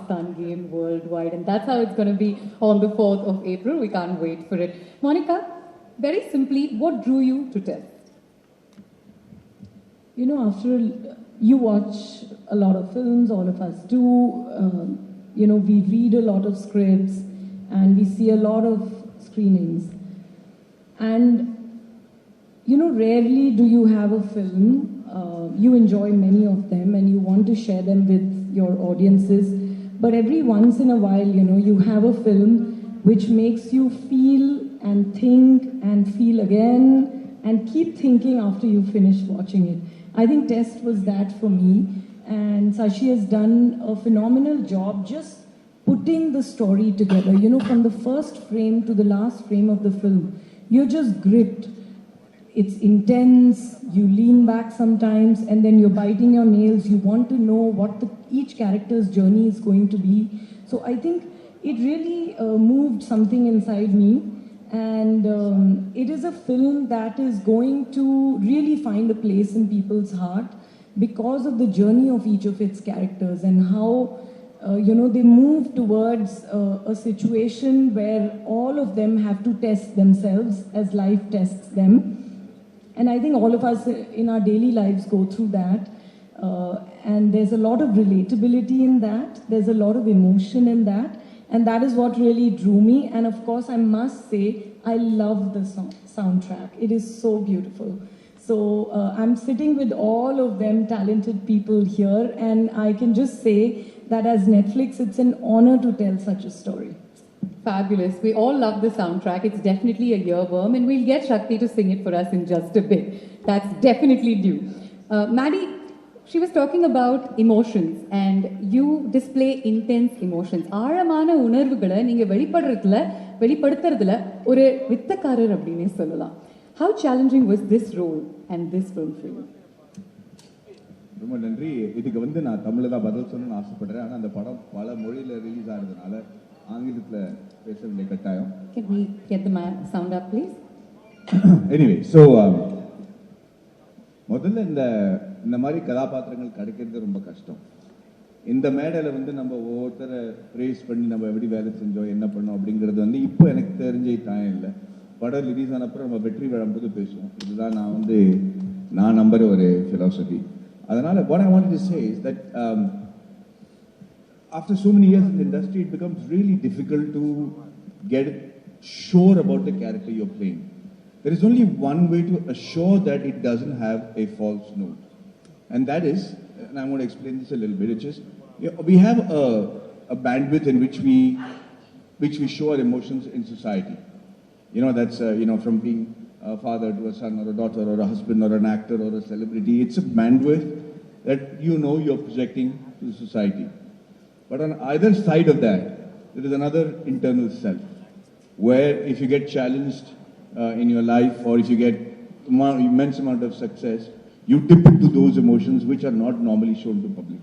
Pakistan game worldwide, and that's how it's going to be on the 4th of April. We can't wait for it. Monica, very simply, what drew you to Test? You know, you watch a lot of films, all of us do. You know, we read a lot of scripts and we see a lot of screenings. And, you know, rarely do you have a film, you enjoy many of them and you want to share them with your audiences. But every once in a while, you know, you have a film which makes you feel and think and feel again and keep thinking after you finish watching it. I think Test was that for me. And Sashi has done a phenomenal job just putting the story together. You know, from the first frame to the last frame of the film, you're just gripped. It's intense, you lean back sometimes, and then you're biting your nails. You want to know what each character's journey is going to be. So I think it really moved something inside me. And it is a film that is going to really find a place in people's heart because of the journey of each of its characters and how you know, they move towards a situation where all of them have to test themselves as life tests them. And I think all of us in our daily lives go through that. And there's a lot of relatability in that. There's a lot of emotion in that. And that is what really drew me. And of course, I must say, I love the soundtrack. It is so beautiful. So I'm sitting with all of them talented people here. And I can just say that as Netflix, it's an honor to tell such a story. Fabulous. We all love the soundtrack. It's definitely a earworm, and we'll get Shakti to sing it for us in just a bit. That's definitely due. Maddie, she was talking about emotions, and you display intense emotions. ஆழமான உணர்வுகளை நீங்க வெளிப்படுத்துறதுல ஒரு வித்தக்காரர் அப்படினே சொல்லலாம். How challenging was this role and this film for you? ரொம்ப நன்றி. இதுக்கு நான் தமிழ்ல தான் பதில் சொல்லணும்னு ஆசைப்படுறேன். ஆனா அந்த படம் பல மொழியில ரிலீஸ் ஆனதுனால ஆங்கிலத்துல பேச வேண்டிய கட்டாயம். Can we get the sound up please? Anyway, so முதல்ல இந்த மாதிரி கதாபாத்திரங்கள் கிடைக்கிறது ரொம்ப கஷ்டம். இந்த மேடையில நம்ம ஒவ்வொருத்தரை பிரேஸ் பண்ணி நம்ம எப்படி வேலை செஞ்சோம் என்ன பண்ணோம் அப்படிங்கிறது இப்போ எனக்கு தெரிஞ்ச டைம் இல்லை. படம் ரிலீஸ் ஆனப்பறம் நம்ம வெற்றி விழும்போது பேசுவோம். இதுதான் நான் நம்புற ஒரு philosophy. அதனால what I wanted to say is that after so many years in the industry, it becomes really difficult to get sure about the character you're playing. There is only one way to assure that it doesn't have a false note. And that is, and I'm going to explain this a little bit, which is, we have a bandwidth in which we show our emotions in society. You know, that's, from being a father to a son or a daughter or a husband or an actor or a celebrity. It's a bandwidth that you're projecting to society. But on either side of that, there is another internal self, where if you get challenged in your life or if you get immense amount of success, you dip into those emotions which are not normally shown to public.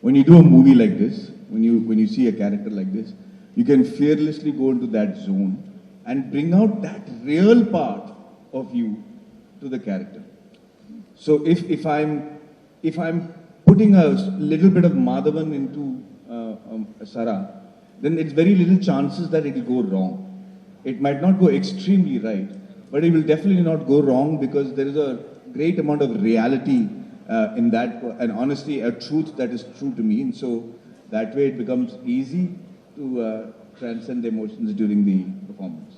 When you do a movie like this, when you see a character like this, you can fearlessly go into that zone and bring out that real part of you to the character. So if I'm putting a little bit of Madhavan into Sara, then it's very little chances that it will go wrong. It might not go extremely right, but it will definitely not go wrong because there is a great amount of reality in that, and honestly, a truth that is true to me. And so that way it becomes easy to transcend the emotions during the performance.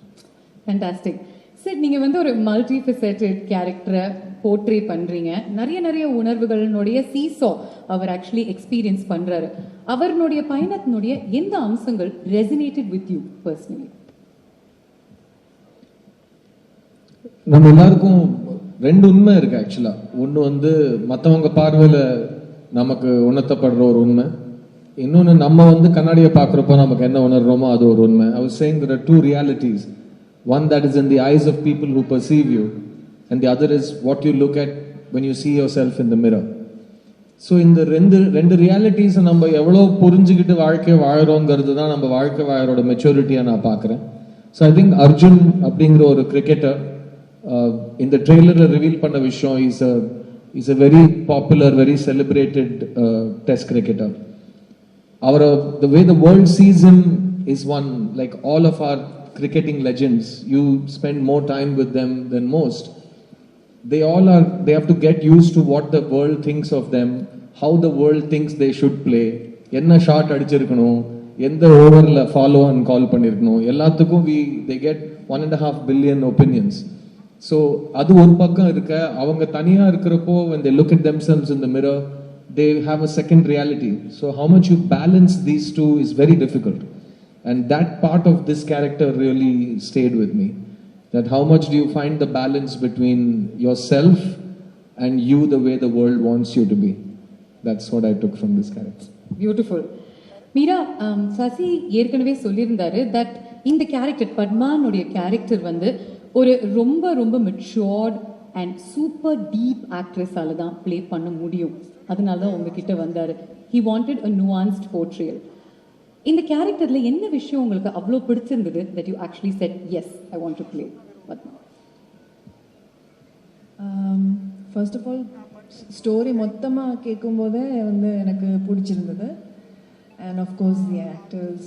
Fantastic. Sir நீங்கள் ஒரு multi ஃபெசெட்டட் கேரக்டரை portray பண்ணுறீங்க. நிறைய உணர்வுகளினுடைய seesaw அவர் actually experience பண்ணுறாரு. அவருடைய பயணத்தினுடைய எந்த அம்சங்கள் resonated with you personally? நம்ம எல்லாருக்கும் ரெண்டு உண்மை இருக்கு ஆக்சுவலா. ஒன்று மற்றவங்க பார்வையில் நமக்கு உணர்த்தப்படுற ஒரு உண்மை, இன்னொன்று நம்ம கண்ணாடியை பார்க்குறப்போ நமக்கு என்ன உணர்றோமோ அது ஒரு உண்மை. I was saying there are two realities. One that is in the eyes of people who perceive you, and the other is what you look at when you see yourself in the mirror. So in the ரெண்டு realities நம்ம எவ்வளோ புரிஞ்சுக்கிட்டு வாழ்க்கை வாழறோங்கிறது தான் நம்ம வாழ்க்கை வாழறோட மெச்சூரிட்டியை நான் பார்க்குறேன். ஸோ ஐ திங்க் அர்ஜுன் அப்படிங்கிற ஒரு கிரிக்கெட்டர் இந்த ட்ரெய்லரில் ரிவீல் பண்ண விஷயம் is a very popular, very celebrated test cricketer. the way the world sees him is one, like all of our cricketing legends. You spend more time with them than most. They have to get used to what the world thinks of them, how the world thinks they should play. என்ன shot அடிச்சிருக்கணும், எந்த ஓவர்ல follow and call பண்ணிருக்கணும், எல்லாத்துக்கும் they get 1.5 billion opinions. So அது ஒரு பக்கம் இருக்க, அவங்க தனியா இருக்கிறப்போ when they look at themselves in the mirror, they have a second reality. So how much you balance these two is very difficult. And that part of this character really stayed with me. That how much do you find the balance between yourself and you the way the world wants you to be. That's what I took from this character. Beautiful. Meera, Sasi ஏற்கனவே சொல்லியிருந்தாரு that இந்த character பத்மானுடைய character வந்து ஒரு ரொம்ப ரொம்ப matured and super deep ஆக்ட்ரஸால தான் play பண்ண முடியும். அதனால தான் உங்ககிட்ட வந்தாரு. He wanted a nuanced portrayal. இந்த கேரக்டர்ல என்ன விஷயம் உங்களுக்கு அவ்வளோ பிடிச்சிருந்தது that you actually said yes, I want to play Padma? First of all, story மொத்தமாக கேட்கும்போதே வந்து எனக்கு பிடிச்சிருந்தது. And of course the actors.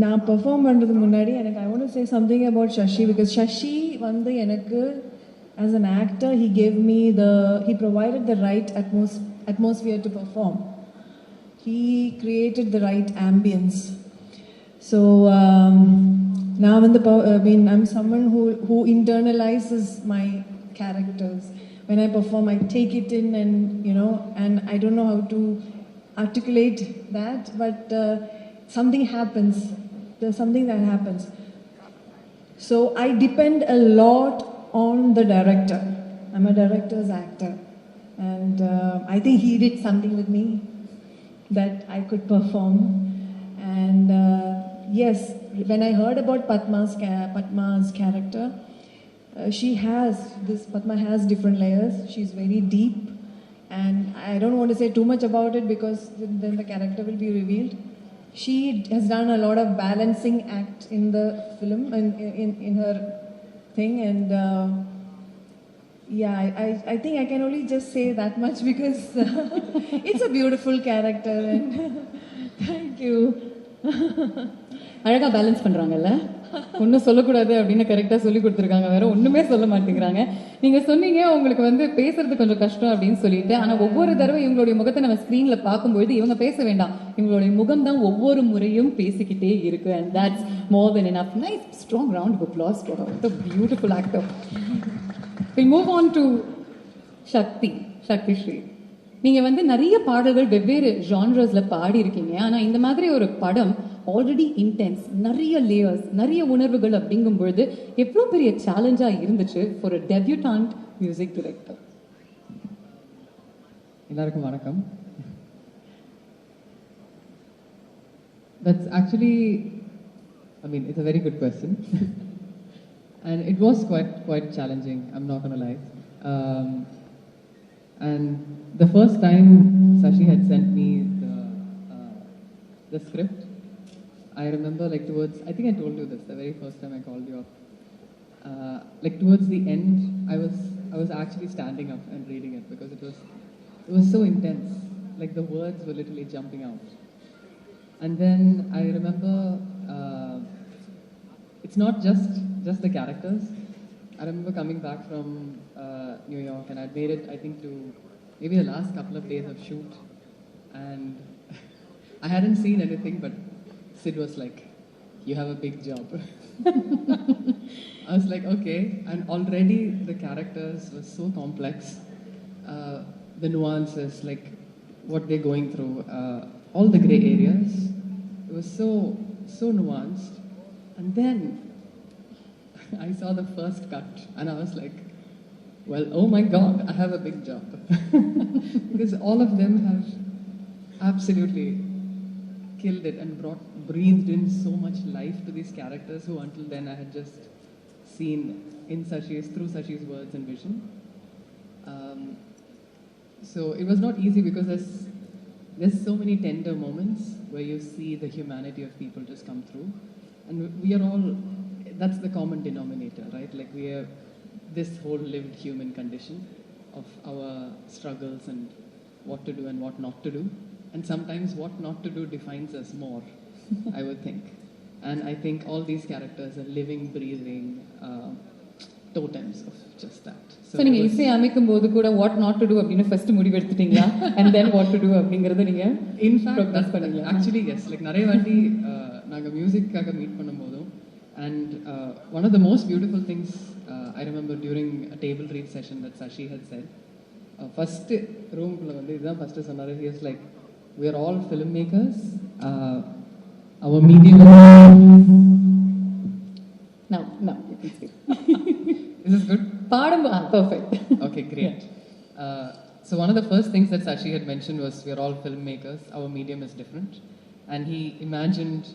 நான் பெர்ஃபார்ம் பண்ணுறதுக்கு முன்னாடி எனக்கு I want to say something about Sasi, because Sasi வந்து எனக்கு as an actor he provided the right atmosphere to perform. He created the right ambience. So now I'm someone who internalizes my characters. When I perform, I take it in, and I don't know how to articulate that, but something happens. There's something that happens. So I depend a lot on the director. I'm a director's actor, and I think he did something with me that I could perform. And yes, when I heard about Padma's character, Padma has different layers. She's very deep, and I don't want to say too much about it because then the character will be revealed. She has done a lot of balancing act in the film and in her thing, and I think I can only just say that much because it's a beautiful character. And thank you. அழகாக balance பண்ணுறாங்கல்ல, ஒன்றும் சொல்லக்கூடாது அப்படின்னு கரெக்டாக சொல்லி கொடுத்துருக்காங்க, வேற ஒன்றுமே சொல்ல மாட்டேங்கிறாங்க. நீங்கள் சொன்னீங்க உங்களுக்கு வந்து பேசுறது கொஞ்சம் கஷ்டம் அப்படின்னு சொல்லிட்டு, ஆனால் ஒவ்வொரு தடவை இவங்களுடைய முகத்தை நம்ம ஸ்க்ரீனில் பார்க்கும்பொழுது இவங்க பேச வேண்டாம், இவங்களுடைய முகம் தான் ஒவ்வொரு முறையும் பேசிக்கிட்டே இருக்கு. And that's more than enough. Nice strong round of applause for her. What a beautiful actor. We'll move on to Shakti Shree. நீங்கள் வந்து நிறைய பாடல்கள் வெவ்வேறு ஜான்ரஸில் பாடி இருக்கீங்க. ஆனால் இந்த மாதிரி ஒரு படம் ஆல்ரெடி இன்டென்ஸ், நிறைய லேயர்ஸ், நிறைய உணர்வுகள் அப்படிங்கும் பொழுது எவ்வளோ பெரிய சேலஞ்சாக இருந்துச்சு ஃபார் அ டெபியூட்டான்ட் மியூசிக் டைரக்டர்? எல்லாருக்கும் வணக்கம். That's actually, it's a very good question. And it was quite challenging, I'm not gonna lie. And the first time Sashi had sent me the script, I remember I think I told you this the very first time I called you up. Towards the end, I was actually standing up and reading it because it was so intense. Like the words were literally jumping out. And then I remember it's not just the characters. I remember coming back from New York, and I'd made it, I think, to maybe the last couple of days of shoot, and I hadn't seen anything, but Sid was like, "You have a big job." I was like, okay, and already the characters were so complex, the nuances, like what they're going through, all the gray areas, it was so nuanced. And then I saw the first cut, and I was like, well, oh my God, I have a big job. Because all of them have absolutely killed it and breathed in so much life to these characters who until then I had just seen through Sashi's words and vision. So it was not easy because there's so many tender moments where you see the humanity of people just come through. And we are all, that's the common denominator, right? Like we are this whole lived human condition of our struggles and what to do and what not to do. And sometimes what not to do defines us more, I would think. And I think all these characters are living, breathing totems of just that. So நீங்கள் இசை அமைக்கும் போது கூட what not to do அப்படின்னு first முடிவு எடுத்துட்டீங்களா and then what to do அப்படிங்கிறத நீங்கள் இன்ஃபேக்ட் ஆக்சுவலி எஸ் லைக் நிறைய வாட்டி நாங்கள் மியூசிக்காக மீட் பண்ணும்போதும் and one of the most beautiful things I remember during table read session that Shashi had said first ரூம்குள்ளே வந்து இதுதான் ஃபஸ்ட்டு சொன்னார். He is like we are all filmmakers. Our medium. Now you can speak. Is this good? Perfect. Okay, great. So one of the first things that Sashi had mentioned was we are all filmmakers. Our medium is different, and he imagined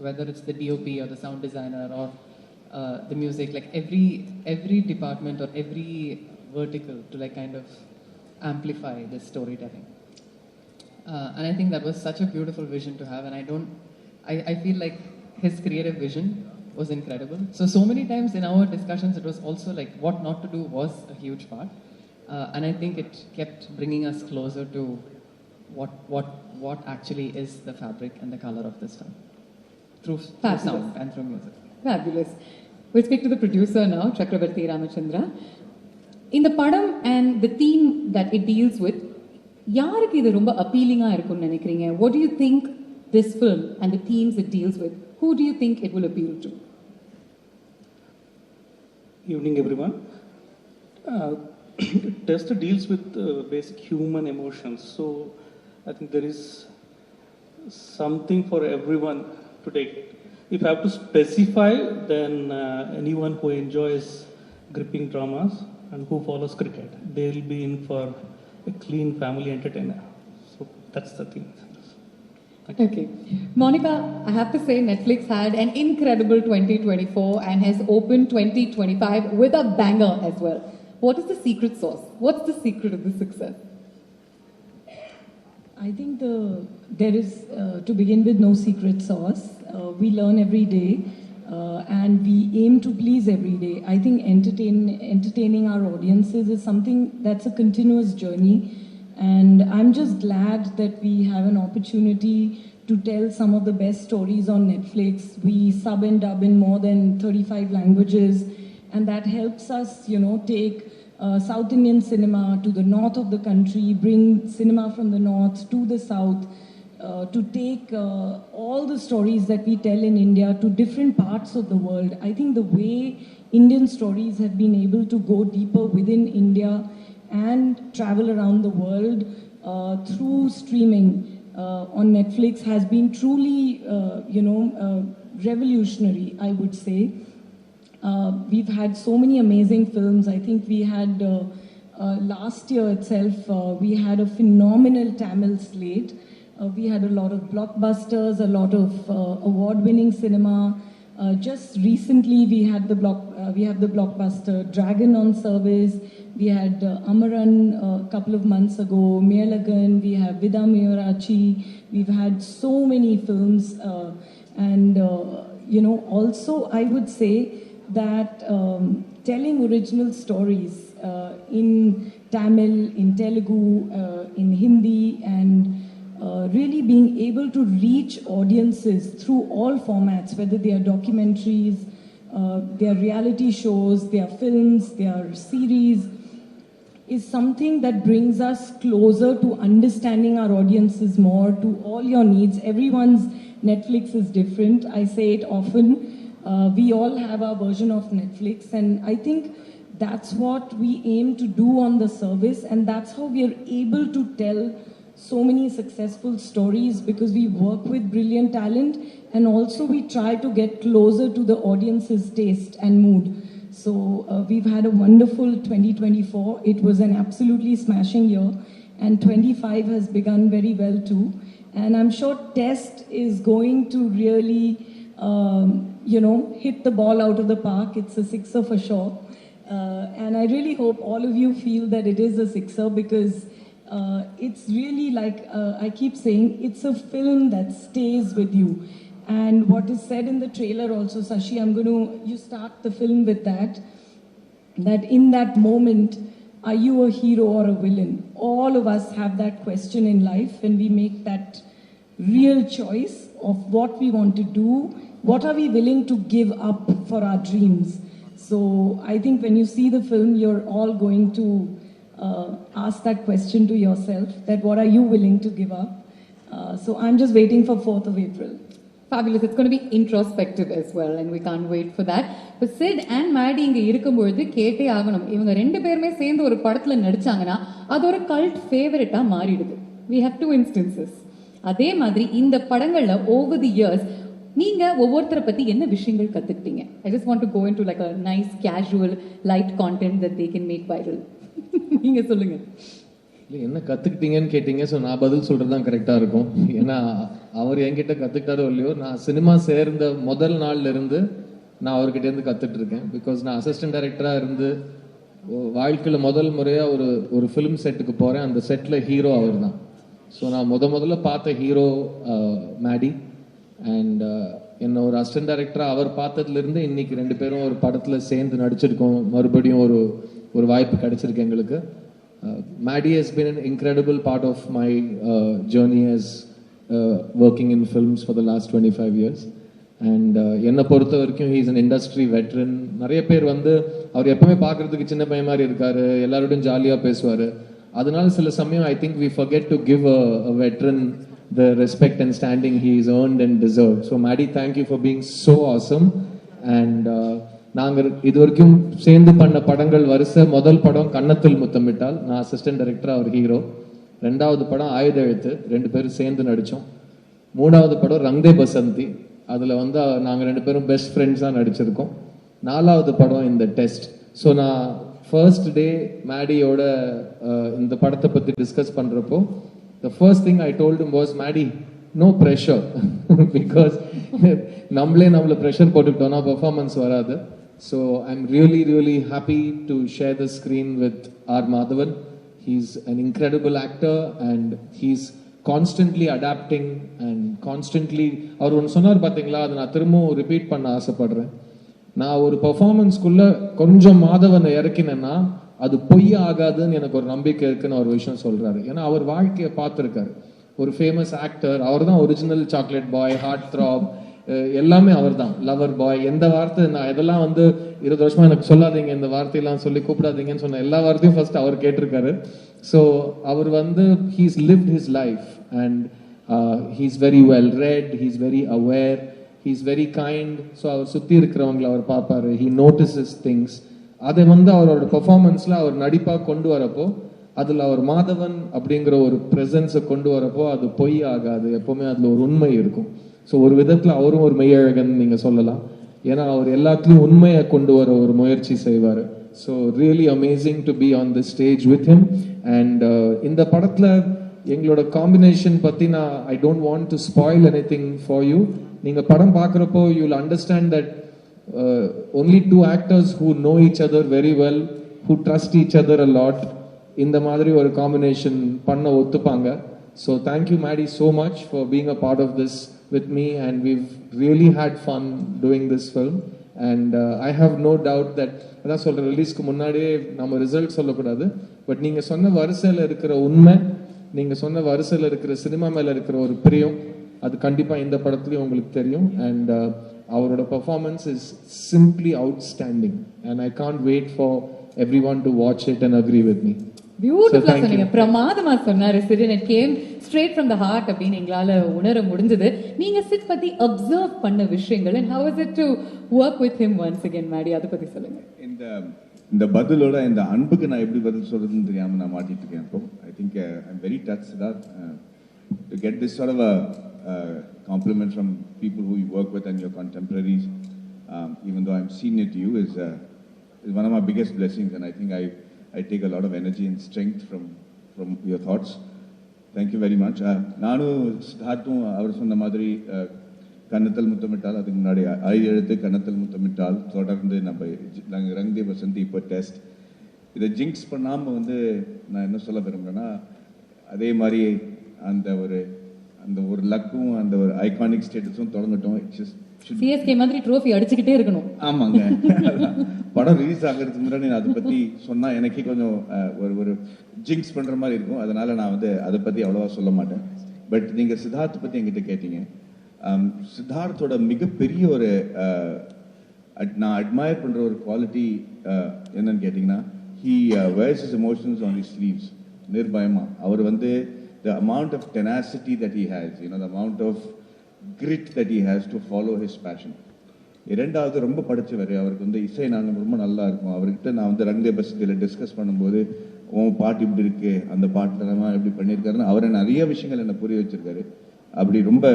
whether it's the DOP or the sound designer or the music, like every department or every vertical to like kind of amplify this storytelling. And I think that was such a beautiful vision to have, and I feel like his creative vision was incredible. So many times in our discussions, it was also like what not to do was a huge part, and I think it kept bringing us closer to what actually is the fabric and the color of this film through sound and through music. Fabulous. We'll speak to the producer now, Chakravarti Ramachandra. In the padam and the theme that it deals with, யாருக்கு இது ரொம்ப அப்பீலிங்காக இருக்கும்னு நினைக்கிறீங்க? What do you think this film and the themes it deals with, who do you think it will appeal to? Evening everyone. Test deals with basic human emotions, so I think there is something for everyone to take. If I have to specify, then anyone who enjoys gripping dramas and who follows cricket, they will be in for a clean family entertainer. So that's the thing. Okay. Monica, I have to say Netflix had an incredible 2024 and has opened 2025 with a banger as well. What is the secret sauce? What's the secret of the success? I think there is, to begin with, no secret sauce. We learn every day and we aim to please every day. I think entertaining our audiences is something that's a continuous journey, and I'm just glad that we have an opportunity to tell some of the best stories on Netflix. We sub and dub in more than 35 languages, and that helps us, take South Indian cinema to the north of the country, bring cinema from the north to the south, to take all the stories that we tell in India to different parts of the world. I think the way Indian stories have been able to go deeper within India and travel around the world through streaming on Netflix has been truly, revolutionary, I would say. We've had so many amazing films. I think we had, last year itself, we had a phenomenal Tamil slate. We had a lot of blockbusters, a lot of award-winning cinema. Just recently, we have the blockbuster Dragon on Service. We had Amaran a couple of months ago, Mealagan. We have Vida Miyurachi. We've had so many films, and also I would say that telling original stories in Tamil, in Telugu, in Hindi, and really being able to reach audiences through all formats, whether they are documentaries, they are reality shows, they are films, they are series, is something that brings us closer to understanding our audiences more, to all your needs. Everyone's Netflix is different. I say it often. We all have our version of Netflix, and I think that's what we aim to do on the service, and that's how we are able to tell so many successful stories, because we work with brilliant talent and also we try to get closer to the audience's taste and mood. So we've had a wonderful 2024. It was an absolutely smashing year, and 25 has begun very well too. And I'm sure Test is going to really, hit the ball out of the park. It's a sixer for sure. And I really hope all of you feel that it is a sixer, because it's really like, I keep saying, it's a film that stays with you. And what is said in the trailer also, Sashi, you start the film with that in that moment, are you a hero or a villain? All of us have that question in life when we make that real choice of what we want to do, what are we willing to give up for our dreams. So I think when you see the film, you're all going to ask that question to yourself, that what are you willing to give up. So I'm just waiting for 4th of April. Fabulous. It's going to be introspective as well, and we can't wait for that. But Sid and Maddie இங்க இருக்கும்பொழுது கேட்டே ஆகணும், இவங்க ரெண்டு பேருமே சேர்ந்து ஒரு படத்துல நடிச்சாங்கன்னா அது ஒரு கல்ட் ஃபேவரட்டா மாறிடுது. We have 2 instances. அதே மாதிரி இந்த படங்கள்ல over the years நீங்க ஒவ்வொருத்தரை பத்தி என்ன விஷயங்கள் கத்துக்கிட்டீங்க? I just want to go into like a nice casual light content that they can make viral. நீங்க சொல்லுங்க. இல்லை என்ன கற்றுக்கிட்டீங்கன்னு கேட்டீங்க. ஸோ நான் பதில் சொல்கிறது தான் கரெக்டாக இருக்கும். ஏன்னா அவர் என்கிட்ட கற்றுக்கிட்டாரோ இல்லையோ, நான் சினிமா சேர்ந்த முதல் நாள்லேருந்து நான் அவர்கிட்டேருந்து கற்றுட்ருக்கேன். பிகாஸ் நான் அசிஸ்டன்ட் டைரக்டராக இருந்து வாழ்க்கையில் முதல் முறையாக ஒரு ஃபிலிம் செட்டுக்கு போகிறேன். அந்த செட்டில் ஹீரோ அவர் தான். ஸோ நான் முதல்ல பார்த்த ஹீரோ மேடி. அண்ட் என்ன ஒரு அசிஸ்டன்ட் டைரக்டராக அவர் பார்த்ததுலேருந்து இன்னைக்கு 2 பேரும் ஒரு படத்தில் சேர்ந்து நடிச்சிருக்கோம். மறுபடியும் ஒரு வாய்ப்பு கிடைச்சிருக்கு எங்களுக்கு. Maddie has been an incredible part of my journey as working in films for the last 25 years. And என்னை பொறுத்த வரைக்கும் he is an industry veteran. நிறைய பேர் வந்து அவர் எப்பவுமே பார்க்கறதுக்கு சின்ன பையன் மாதிரி இருக்காரு, எல்லாரோடையும் ஜாலியாக பேசுவார். அதனால சில சமயம் I think we forget to give a veteran the respect and standing he is earned and deserved. So Maddie, thank you for being so awesome. And நாங்கள் இது வரைக்கும் சேர்ந்து பண்ண படங்கள் வரிசை, முதல் படம் கன்னத்தில் முத்தமிட்டால், நான் அசிஸ்டன்ட் டைரக்டர், அவர் ஹீரோ. 2வது படம் ஆயுத எழுத்து, 2 பேரும் சேர்ந்து நடித்தோம். 3வது படம் ரங்தே பசந்தி, அதில் வந்து நாங்கள் 2 பேரும் பெஸ்ட் ஃப்ரெண்ட்ஸாக நடிச்சிருக்கோம். 4வது படம் இந்த டெஸ்ட். ஸோ நான் ஃபர்ஸ்ட் டே மேடியோட இந்த படத்தை பற்றி டிஸ்கஸ் பண்ணுறப்போ the first thing I told him was, Maddie, no pressure. Because நம்மளை ப்ரெஷர் போட்டுக்கிட்டோம்னா பெர்ஃபார்மன்ஸ் வராது. So I'm really happy to share the screen with R. Madhavan. He's an incredible actor and he's constantly adapting and constantly, அவர் ஒன்று சொன்னார் பார்த்தீங்களா, அதை நான் திரும்பவும் repeat பண்ண ஆசைப்படுறேன். நான் ஒரு பெர்ஃபார்மன்ஸ்குள்ள கொஞ்சம் மாதவனை இறக்கினேன்னா அது பொய் ஆகாதுன்னு எனக்கு ஒரு நம்பிக்கை இருக்குன்னு ஒரு விஷயம் சொல்றாரு. ஏன்னா அவர் வாழ்க்கையை பார்த்துருக்காரு. ஒரு ஃபேமஸ் ஆக்டர், அவர் தான் original chocolate boy, heart throb, எல்லாமே அவர் தான், லவர் பாய். எந்த வார்த்தை நான் இதெல்லாம் வந்து 20 வருஷமா எனக்கு சொல்லாதீங்க, இந்த வார்த்தையெல்லாம் சொல்லி கூப்பிடாதீங்கன்னு சொன்ன எல்லா வார்த்தையும் ஃபர்ஸ்ட் அவர் கேட்டிருக்காரு. ஸோ அவர் வந்து he's lived his life and he's very well read, he's very aware, he's very kind. So அவர் சுற்றி இருக்கிறவங்களை அவர் பார்ப்பாரு, ஹீ நோட்டிசஸ் திங்ஸ். அதை வந்து அவரோட பெர்ஃபார்மன்ஸில் அவர் நடிப்பாக கொண்டு வரப்போ, அதில் அவர் மாதவன் அப்படிங்கிற ஒரு ப்ரெசன்ஸை கொண்டு வரப்போ அது பொய் ஆகாது, எப்போவுமே அதில் ஒரு உண்மை இருக்கும். ஸோ ஒரு விதத்தில் அவரும் ஒரு மெய்யழகன் நீங்கள் சொல்லலாம். ஏன்னா அவர் எல்லாத்துலேயும் உண்மையை கொண்டு வர ஒரு முயற்சி செய்வார். So really amazing to be on the stage with him. And இந்த படத்தில் எங்களோட காம்பினேஷன் பற்றி நான் I don't want to spoil any thing for you. நீங்கள் படம் பார்க்குறப்போ you will understand that only 2 actors who know each other very well, who trust each other a lot, இந்த மாதிரி ஒரு காம்பினேஷன் பண்ண ஒத்துப்பாங்க. So thank you Maddie so much for being a part of this with me, and we've really had fun doing this film. And I have no doubt that அதான் சொல்ற, ரிலீஸ்க்கு முன்னாடியே நம்ம result சொல்லக்கூடாது, பட் நீங்க சொன்ன வரிசையில் இருக்கிற உண்மை, நீங்க சொன்ன வரிசையில் இருக்கிற சினிமா மேல இருக்கிற ஒரு பிரியம், அது கண்டிப்பா இந்த படத்துலயும் உங்களுக்கு தெரியும். அண்ட் அவரோட performance is simply outstanding and I can't wait for everyone to watch it and agree with me. பியூட்டிஃபுல்லா சொன்னீங்க, பிரமாதமா சொன்னாரு chit. It came straight from the heart அப்படின்னு எங்களால உணர முடிஞ்சது. நீங்க சிட் பத்தி அப்சர்வ் பண்ண விஷயங்கள், and how is it to work with him once again, Maddie, அதை பத்தி சொல்லுங்க. இந்த பதிலோட இந்த அன்புக்கு நான் எப்படி பதில் சொல்றதுன்னு தெரியாம நான் மாட்டிட்டு இருக்கேன். இப்போ I think I'm very touched that to get this sort of a compliment from people who you work with and your contemporaries, even though I'm senior to you, is one of my biggest blessings, and I think I take a lot of energy and strength from your thoughts. Thank you very much. நானும் ஸ்டார்ட்டும் அவர் சொன்ன மாதிரி கன்னத்தல் முத்தமிட்டால், அதுக்கு முன்னாடி எழுத்து கன்னத்தல் முத்தமிட்டால், தொடர்ந்து நாங்கள் ரங்தே வசந்தி, இப்போ test, இதை ஜிங்க்ஸ் பண்ணாமல் வந்து நான் என்ன சொல்ல விரும்புகிறேன்னா, அதே மாதிரி அந்த ஒரு லக்கும் அந்த ஒரு ஐகானிக் ஸ்டேட்டஸும் தொடங்கட்டும். சிஎஸ்கே மாதிரி ட்ரோஃபி அடிச்சுக்கிட்டே இருக்கணும். ஆமாங்க, படம் ரிலீஸ் ஆகிறதுக்கு முன்னாடி நான் அதை பற்றி சொன்னால் எனக்கே கொஞ்சம் ஒரு ஜிங்க்ஸ் பண்ணுற மாதிரி இருக்கும். அதனால் நான் வந்து அதை பற்றி அவ்வளோவா சொல்ல மாட்டேன். பட் நீங்கள் சித்தார்த்தை பற்றி என்கிட்ட கேட்டீங்க. சித்தார்த்தோட மிகப்பெரிய ஒரு நான் அட்மயர் பண்ணுற ஒரு குவாலிட்டி என்னன்னு கேட்டிங்கன்னா, he wears his emotions on his sleeves. நிர்பயமாக அவர் வந்து the amount of tenacity that he has, the amount of grit that he has to follow his passion. இரண்டாவது ரொம்ப படித்தவர். அவருக்கு வந்து இசை நாங்கள் ரொம்ப நல்லா இருக்கும். அவர்கிட்ட நான் வந்து ரங்தே பஸ்தியில் டிஸ்கஸ் பண்ணும்போது உன் பாட்டு இப்படி இருக்கு, அந்த பாட்டில் நம்ம எப்படி பண்ணியிருக்காருன்னு அவரை நிறைய விஷயங்கள் என்னை புரிய வச்சிருக்காரு. அப்படி ரொம்ப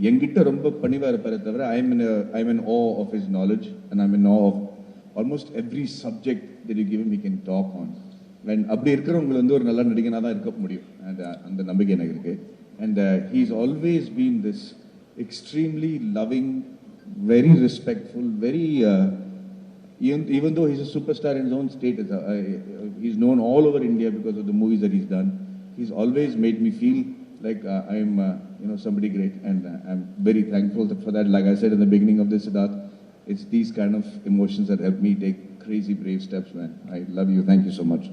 என்கிட்ட ரொம்ப பணிவாக இருப்பாரே தவிர I'm in awe of his knowledge and I'm in awe of almost every subject that you give him he can talk on. And அப்படி இருக்கிறவங்க வந்து ஒரு நல்ல நடிகனாக தான் இருக்க முடியும். And அந்த நம்பிக்கை எனக்கு இருக்கு. And he's always been this extremely loving, very respectful, very even though he's a superstar in his own state, he's known all over India because of the movies that he's done. He's always made me feel like I'm somebody great, and I'm very thankful for that. Like I said in the beginning of this, Siddharth, it's these kind of emotions that help me take crazy brave steps, man. I love you. Thank you so much.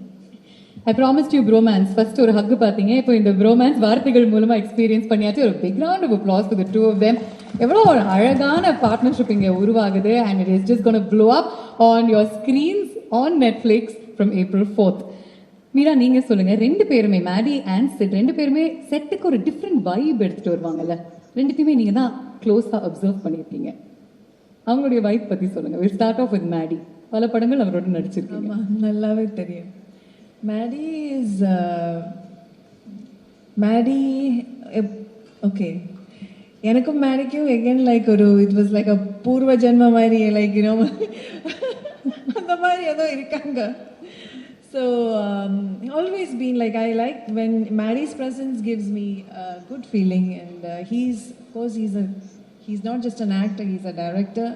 I promised you bromance. First ஒரு hug பாத்தீங்க. இப்போ இந்த bromance வார்த்தைகள் மூலமா experience பண்ணியாச்சு. ஒரு big round of applause for the two of them. எவ்வளோ ஒரு அழகான பார்ட்னர்ஷிப் இங்கே உருவாகுது. And it is just going to blow up on your screens on Netflix from April 4th. Meera, நீங்க சொல்லுங்க. ரெண்டு பேருமே மேடி அண்ட் சிட் ரெண்டு பேருமே செட்டுக்கு ஒரு டிஃப்ரெண்ட் வைப் எடுத்துட்டு வருவாங்கல்ல. ரெண்டுத்தையுமே நீங்க தான் க்ளோஸா அப்சர்வ் பண்ணியிருக்கீங்க. அவங்களுடைய வைப் பத்தி சொல்லுங்க. We'll start off with Maddy. பல படங்கள் அவரோட நடிச்சிருக்கீங்க. நல்லாவே தெரியும். Maddy is Maddy okay. எனக்கும் மேடிக்கும் எகெயின் லைக் ஒரு இட் வாஸ் லைக் அ பூர்வ ஜென்ம மாதிரி லைக் அந்த மாதிரி ஏதோ இருக்காங்க. So always been like I like when Maddie's presence gives me a good feeling, and of course he's not just an actor, he's a director.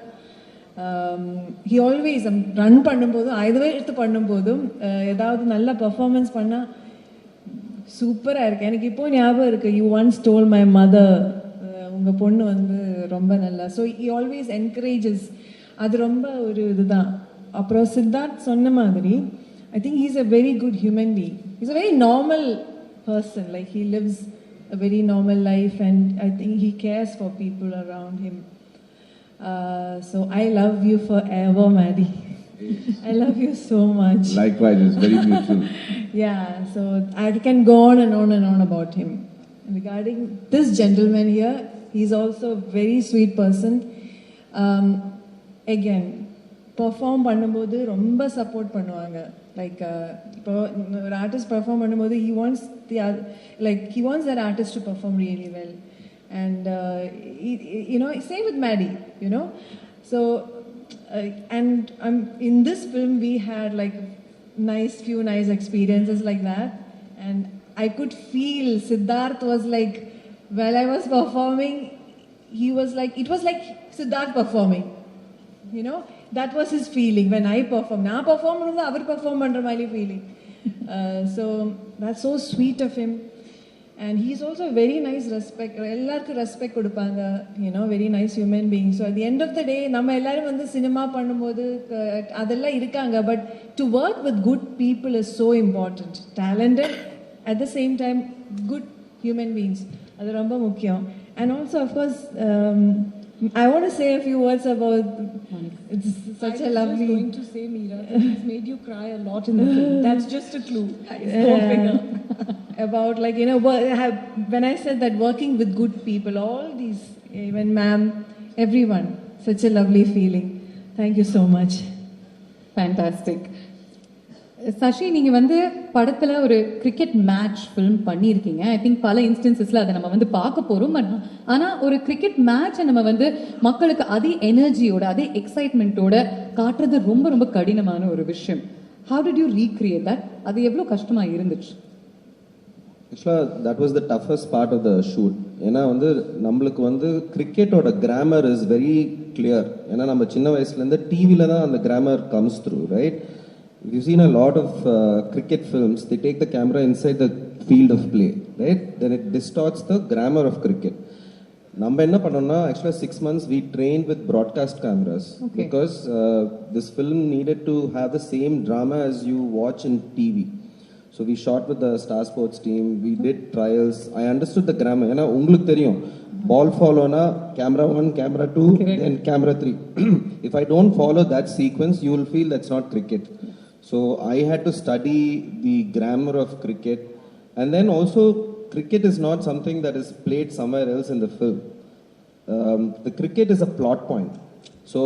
He always run பண்ணும்போதும் இதுவே எடுத்து பண்ணும்போதும் ஏதாவது நல்ல பெர்ஃபார்மன்ஸ் பண்ணால் சூப்பராக இருக்குது. எனக்கு இப்போ ஞாபகம் இருக்குது, you once told my mother, உங்கள் பொண்ணு வந்து ரொம்ப நல்லா. So he always encourages. அது ரொம்ப ஒரு இதுதான். அப்புறம் சித்தார்த் சொன்ன மாதிரி I think he's a very good human being. He's a very normal person. Like he lives a very normal life, and I think he cares for people around him. So I love you forever, Maddie. I love you so much. Likewise, it's very mutual. Yeah, so I can go on and on and on about him. Regarding this gentleman here, he's also a very sweet person. Again, perform பண்ணும்போது ரொம்ப support பண்ணுவாங்க. Like இப்போ ஒரு artist perform பண்ணும்போது he wants that artist to perform really well. And same with Maddie, So and in this film we had like few nice experiences like that, and I could feel Siddharth was like, while I was performing, he was like, it was like Siddharth performing. That was his feeling when I perform. Na perform and avar perform pandra mali feeling. So that's so sweet of him. And he's also a very nice respect. Ellarku respect kodupanga, very nice human being. So at the end of the day, நம்ம எல்லாரும் வந்து cinema பண்ணும்போது அதெல்லாம் இருக்காங்க, but to work with good people is so important. Talented, at the same time good human beings. அது ரொம்ப முக்கியம். And also of course I want to say a few words about. It's such a lovely. I was going to say, Meera, that he's made you cry a lot in the film. That's just a clue. About when I said that working with good people, all these, even ma'am, everyone, such a lovely feeling. Thank you so much. Fantastic. Sasi, நீங்க வந்து படத்துல ஒரு cricket match film பண்ணியிருக்கீங்க. I think பல இன்ஸ்டன்சஸ்ல அதை நம்ம வந்து பார்க்க போறோம். ஆனா ஒரு கிரிக்கெட் மேட்சை நம்ம வந்து மக்களுக்கு அதே எனர்ஜியோட அதே எக்ஸைட்மெண்ட்டோட காட்டுறது ரொம்ப ரொம்ப கடினமான ஒரு விஷயம். How did you recreate that? அது எவ்வளவு கஷ்டமா இருந்துச்சு? Actually, that was the toughest part of the shoot. ஏன்னா வந்து நம்மளுக்கு வந்து கிரிக்கெட்டோட கிராமர் இஸ் வெரி கிளியர். ஏன்னா நம்ம சின்ன வயசுலேருந்து டிவியில் தான் அந்த grammar comes through, right? You've seen a lot of cricket films, they take the camera inside the field of play, right? Then it distorts the grammar of cricket. நம்ம என்ன பண்ணோம்னா actually 6 months we trained with broadcast cameras because this film needed to have the same drama as you watch in TV. So we shot with the Star Sports team, we did trials. I understood the grammar. ஏன்னா உங்களுக்கு தெரியும் ball follow na camera 1, camera 2, then camera 3. If I don't follow that sequence, you will feel that's not cricket. So I had to study the grammar of cricket, and then also cricket is not something that is played somewhere else in the film. The cricket is a plot point. So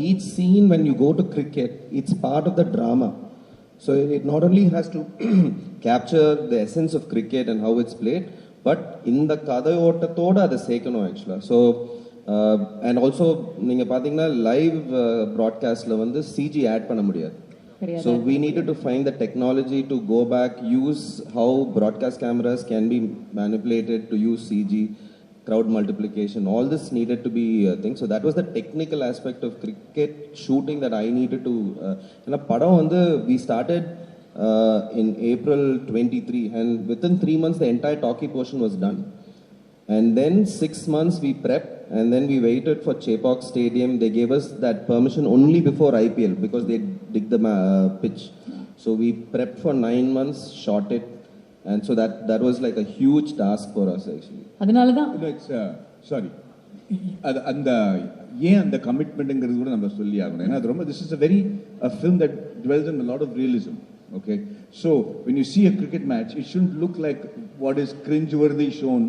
each scene when you go to cricket, it's part of the drama. So it not only has to capture the essence of cricket and how it's played, but in the kadayottathoda adu sekano actually. So and also neenga pathina live broadcast la vandu CG add panna mudiyadhu. So we needed to find the technology to go back, use how broadcast cameras can be manipulated to use CG, crowd multiplication. All this needed to be a thing. So that was the technical aspect of cricket shooting that I needed to. And padam vandu we started in April 23, and within 3 months the entire talkie portion was done. And then 6 months we prepped, and then we waited for Chepauk Stadium. They gave us that permission only before IPL because they dig the pitch. So we prepped for 9 months, shot it, and so that was like a huge task for us actually. அதனாலதான் it's sorry அது அந்த ஏன் அந்த கமிட்மெண்ட்ங்கிறது கூட நம்ம சொல்லி ஆகணும். ஏன்னா அது ரொம்ப this is a very a film that dwells in a lot of realism. Okay, so when you see a cricket match, it shouldn't look like what is cringe-worthy shown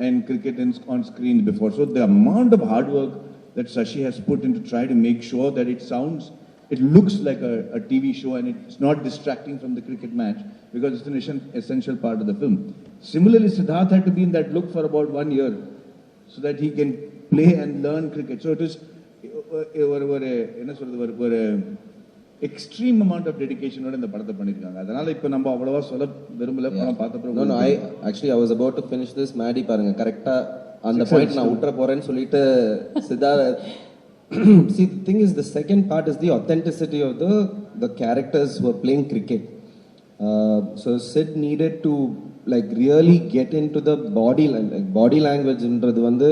and cricket on screen before. So the amount of hard work that Sashi has put in to try to make sure that it looks like a TV show and it's not distracting from the cricket match, because it's an essential part of the film. Similarly, Siddharth had to be in that look for about 1 year so that he can play and learn cricket. So it is ஒரு extreme amount of டெடிகேஷனோட இந்த படத்தை பண்ணிருக்காங்க. அதனால இப்போ நம்ம அவ்வளவா சொல்ல விரும்பல. படம் பார்த்தப்போ no I actually I was about to finish this. Maddy பாருங்க கரெக்டா அந்த பாயிண்ட் நான் விட்டுற போறேன்னு சொல்லிட்டு Siddharth see the thing is the second part is the authenticity of the characters who are playing cricket. So Sid needed to like really get into the body language ன்றது வந்து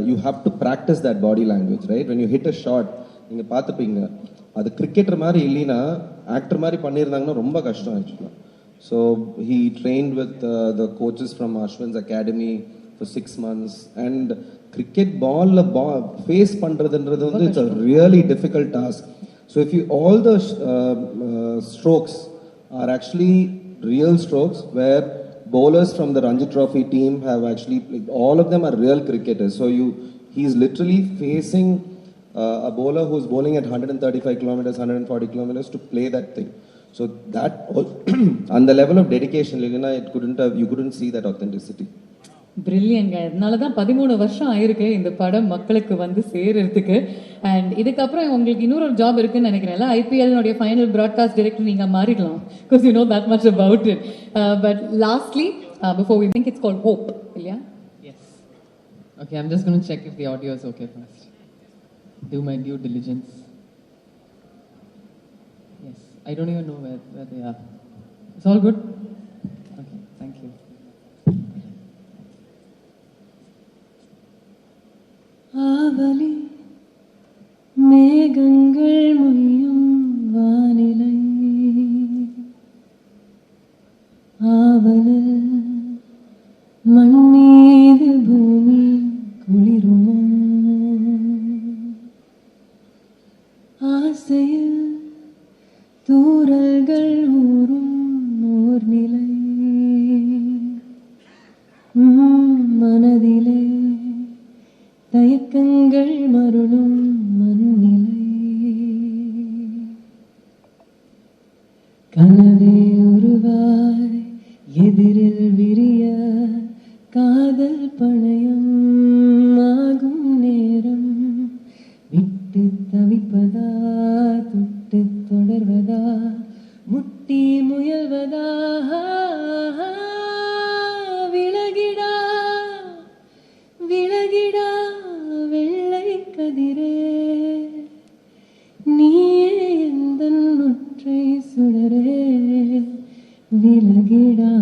you have to practice that body language, right? When you hit a shot நீங்க பார்த்துப்பீங்க அது cricketer மாதிரி இல்லைன்னா actor மாதிரி பண்ணியிருந்தாங்கன்னா ரொம்ப கஷ்டம் ஆக்சுவலாக. So he trained with the coaches from Ashwin's academy for 6 months. And cricket பாலில் ஃபேஸ் பண்ணுறதுன்றது வந்து it's a really difficult task. So if you all the strokes are actually real strokes where bowlers from the Ranji Trophy team have actually, like, all of them are real cricketers. So he's literally facing a bowler who's bowling at 135 kilometers, 140 kilometers to play that thing. So that on the level of dedication, Lilina, you couldn't see that authenticity. பிரில்லியன்ங்க. அதனாலதான் 13 வருஷம் ஆயிருக்கு இந்த படம் மக்களுக்கு வந்து சேர்றதுக்கு. And இதுக்கப்புறம் உங்களுக்கு இன்னொரு ஜாப் இருக்குன்னு நினைக்கிறேன். ஐபிஎல் ஃபைனல் பிராட்காஸ்ட் டைரக்டர் நீங்க மாறிடலாம், because you know that much about it. But lastly, before we think, it's called Hope, இல்லையா? Yes. Okay, I'm just going to check if the audio is okay first. Do my due diligence. Yes, I don't even know where they are. It's all good? Okay, thank you. ஆவலி மேகங்கள் மொய்யும் வானிலை ஆவலில் மண்ணீது பூமி குளிருமோ ஆசையில் தூரல்கள் ஊறும் ஓர் நிலை மனதிலே தயக்கங்கள் மருளும் மண்ணிலை கனவே உருவாய் எதிரில் விரிய காதல் பணயம் ஆகும் நேரம் விட்டு தவிப்பதா தொட்டு தொடர்வதா முட்டி முயல்வதா விலகிடா விலகிடா வெள்ளை கதிரே நீயே எந்தன் ஒற்றை சுடரே விலகிடா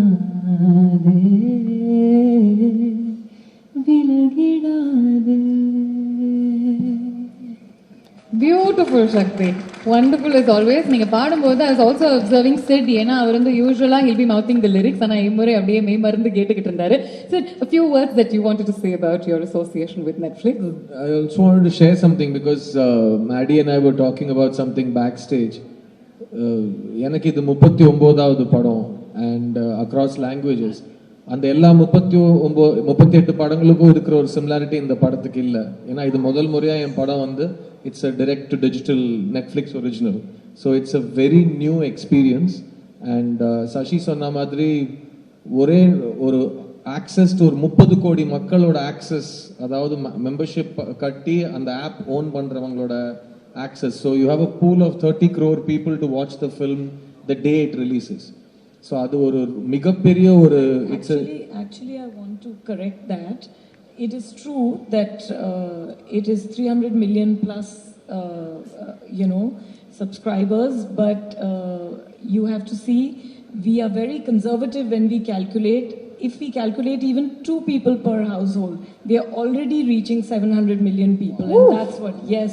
Wonderful, Shakti. Wonderful as always. நீங்க பாடும்போது I was also observing Sid. ஏன்னா அவர் வந்து usually he'll be mouthing the lyrics. ஆனா இம்முறை அப்படியே மெய் மறந்து கேட்டுக்கிட்டு இருந்தாரு. Sid, a few words that you wanted to say about your association with Netflix. I also wanted to share something because Maddie and I were talking about something backstage. எனக்கு இது 39வது படம் and across languages. அந்த எல்லா 38 படங்களுக்கும் இருக்கிற ஒரு similarity இந்த படத்துக்கு இல்லை. ஏன்னா இது முதல் முறையா என் படம் வந்து it's a direct to digital Netflix original. So it's a very new experience. And Sasi சொன்ன மாதிரி ஒரே ஒரு ஆக்சஸ் டு ஒரு 30 கோடி மக்களோட ஆக்சஸ், அதாவது மெம்பர்ஷிப் கட்டி அந்த ஆப் ஓன் பண்றவங்களோட access. So you have a pool of 30 crore people to watch the film the day it releases. So அது ஒரு மிகப்பெரிய ஒரு actually I want to correct that. It is true that it is 300 million plus subscribers, but you have to see we are very conservative when we calculate. If we calculate even 2 people per household, we are already reaching 700 million people. And that's what, yes,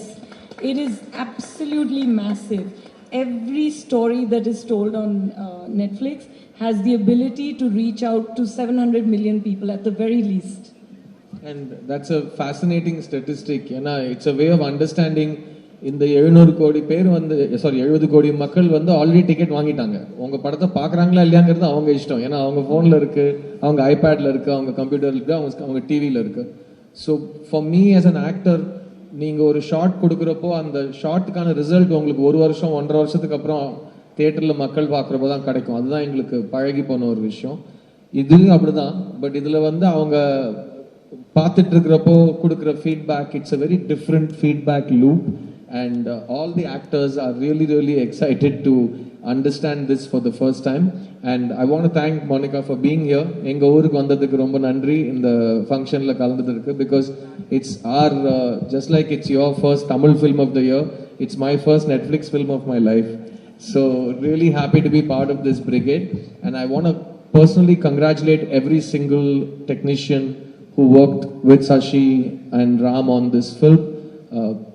it is absolutely massive. Every story that is told on Netflix has the ability to reach out to 700 million people at the very least. And that's a fascinating statistic. It's a way of understanding. இந்த 700 கோடி பேர் வந்து 70 கோடி மக்கள் வந்து already ticket வாங்கிட்டாங்க. உங்க படத்தை பாக்குறாங்களா இல்லையாங்கிறது அவங்க இஷ்டம். ஏன்னா அவங்க போன்ல இருக்கு, அவங்க ஐபேட்ல இருக்கு, அவங்க கம்ப்யூட்டர்ல இருக்கு, அவங்க டிவில இருக்கு. So for me as an actor, நீங்க ஒரு ஷார்ட் கொடுக்குறப்போ அந்த ஷார்ட்டுக்கான ரிசல்ட் உங்களுக்கு 1 வருஷம் 1.5 வருஷத்துக்கு அப்புறம் தியேட்டர்ல மக்கள் பார்க்குறப்போ தான் கிடைக்கும். அதுதான் எங்களுக்கு பழகி போன ஒரு விஷயம். இதுலயும் அப்படிதான். பட் இதுல வந்து அவங்க பார்த்துட்டு இருக்கிறப்போ கொடுக்குற feedback, it's a very different feedback loop. And all the actors are really, really excited to understand this for the first time. And I want to thank Monica for being here. Enga oorukku vandadhukku romba nandri in the function la kalandadhukku, because it's our just like it's your first Tamil film of the year, it's my first Netflix film of my life. So really happy to be part of this brigade. And I want to personally congratulate every single technician who worked with Sashi and Ram on this film.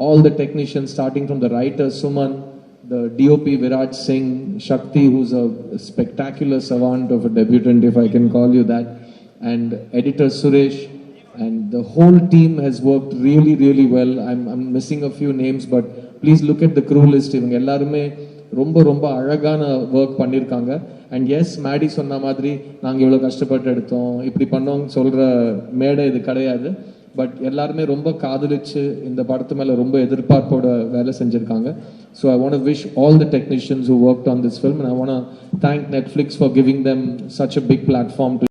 All the technicians, starting from the writer Suman, the DOP Viraj Singh, Shakti, who's a spectacular savant of a debutant, if I can call you that, and editor Suresh, and the whole team has worked really, really well. I'm missing a few names, but please look at the crew list. இவங்க எல்லாருமே ரொம்ப ரொம்ப அழகான work பண்ணியிருக்காங்க. And S, Maddy சொன்ன மாதிரி நாங்கள் இவ்வளோ கஷ்டப்பட்டு எடுத்தோம், இப்படி பண்ணோம் சொல்கிற மேடை இது கிடையாது. பட் எல்லாருமே ரொம்ப காதலிச்சு இந்த படத்து மேலே ரொம்ப எதிர்பார்ப்போட வேலை செஞ்சுருக்காங்க. So I want to wish all the technicians who worked on this film, and I want to thank Netflix for giving them such a big platform to